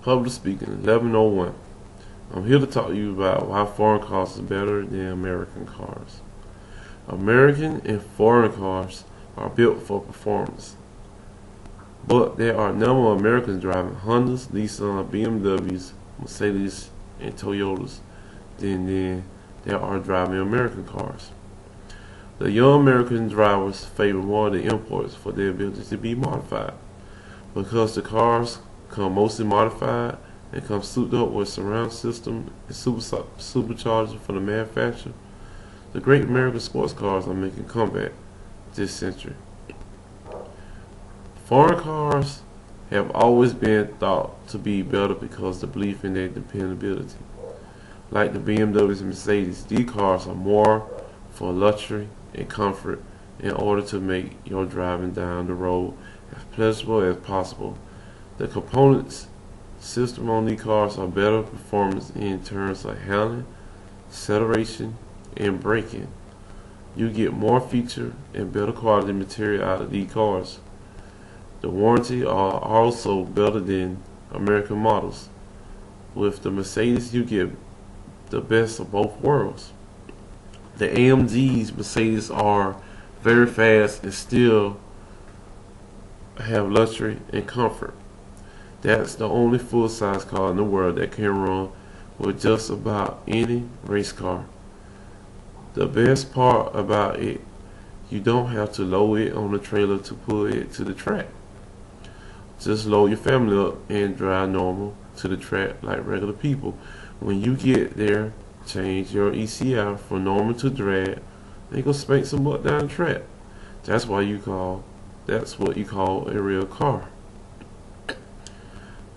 Public speaking, 1101. I'm here to talk to you about why foreign cars are better than American cars. American and foreign cars are built for performance, but there are a number of Americans driving Hondas, Nissan, BMWs, Mercedes, and Toyotas than there are driving American cars. The young American drivers favor more of the imports for their ability to be modified. Because the cars come mostly modified and come souped up with surround system and supercharger from the manufacturer, the great American sports cars are making comeback this century. Foreign cars have always been thought to be better because of the belief in their dependability. Like the BMWs and Mercedes, these cars are more for luxury and comfort in order to make your driving down the road as pleasurable as possible. The components system on these cars are better performance in terms of handling, acceleration, and braking. You get more feature and better quality material out of these cars. The warranty are also better than American models. With the Mercedes, you get the best of both worlds. The AMG's Mercedes are very fast and still have luxury and comfort. That's the only full-size car in the world that can run with just about any race car. The best part about it, you don't have to load it on a trailer to pull it to the track. Just load your family up and drive normal to the track like regular people. When you get there, change your ECI from normal to drag, and go spank some butt down the track. That's what you call a real car.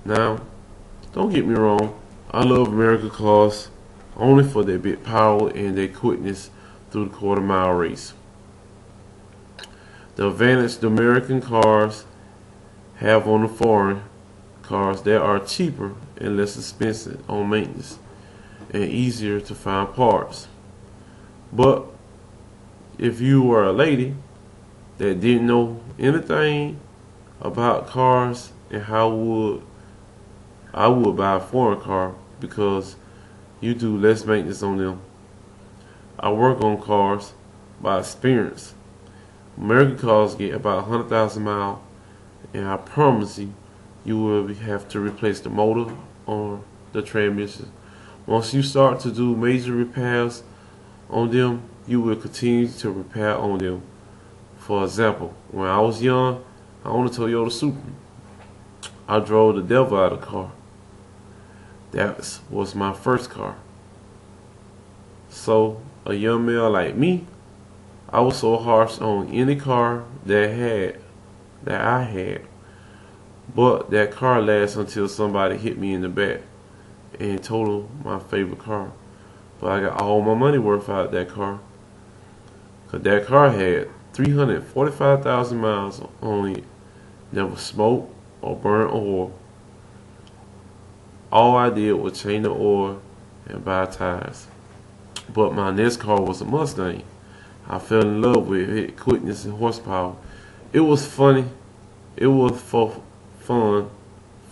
Now, don't get me wrong, I love American cars only for their big power and their quickness through the quarter-mile race. The advantage the American cars have on the foreign cars, they are cheaper and less expensive on maintenance and easier to find parts. But if you were a lady that didn't know anything about cars and how I would buy a foreign car because you do less maintenance on them. I work on cars by experience. American cars get about 100,000 miles, and I promise you, you will have to replace the motor or the transmission. Once you start to do major repairs on them, you will continue to repair on them. For example, when I was young, I owned a Toyota Supra. I drove the devil out of the car. That was my first car. So, a young male like me, I was so harsh on any car that I had. But that car lasts until somebody hit me in the back and totaled my favorite car. But I got all my money worth out of that car. Because that car had 345,000 miles on it. Never smoked or burned oil. All I did was change the oil and buy tires. But my next car was a Mustang. I fell in love with it, quickness and horsepower. It was funny. It was fun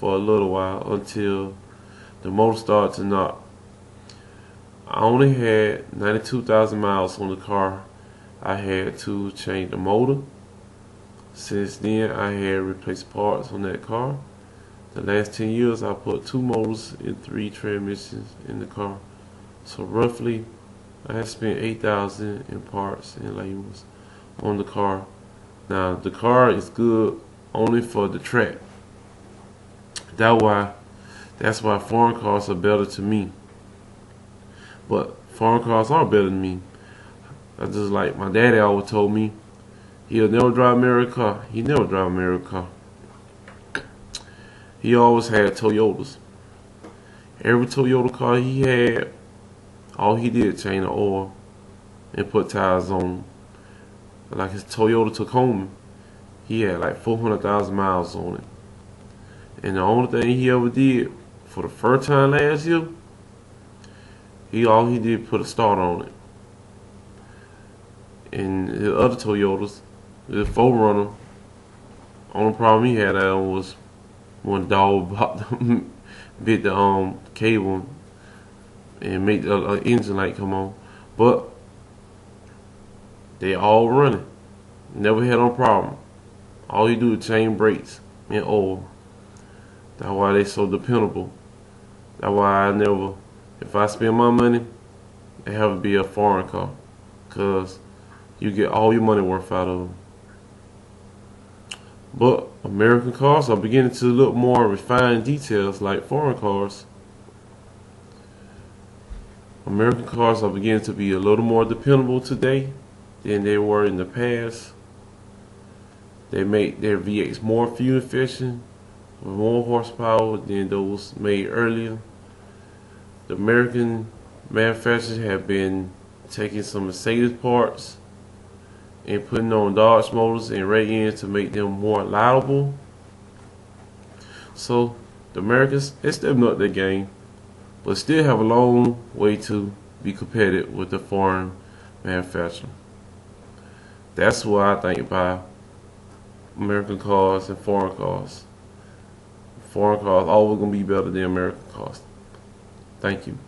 for a little while until the motor started to knock. I only had 92,000 miles on the car. I had to change the motor. Since then, I had replaced parts on that car. The last 10 years, I put 2 motors and 3 transmissions in the car. So roughly, I have spent $8,000 in parts and labels on the car. Now, the car is good only for the track. That's why foreign cars are better to me. But foreign cars aren't better than me. I just like my daddy always told me, he'll never drive a American car. He never drive a American car. He always had Toyotas. Every Toyota car he had, all he did change the oil and put tires on them. Like his Toyota Tacoma, he had like 400,000 miles on it. And the only thing he ever did for the first time last year, all he did put a starter on it. And the other Toyotas, the 4Runner, only problem he had was when dog bought bit the cable and make the engine light come on. But they all running. Never had no problem. All you do is change brakes and oil. That's why they so dependable. That's why I never, if I spend my money, it have to be a foreign car, cause you get all your money worth out of them. But American cars are beginning to look more refined details like foreign cars. American cars are beginning to be a little more dependable today than they were in the past. They make their V8s more fuel efficient, with more horsepower than those made earlier. The American manufacturers have been taking some Mercedes parts and putting on Dodge motors and radiators to make them more reliable. So the Americans, they're stepping up their game, but still have a long way to be competitive with the foreign manufacturer. That's what I think about American cars and foreign cars. Foreign cars always gonna be better than American cars. Thank you.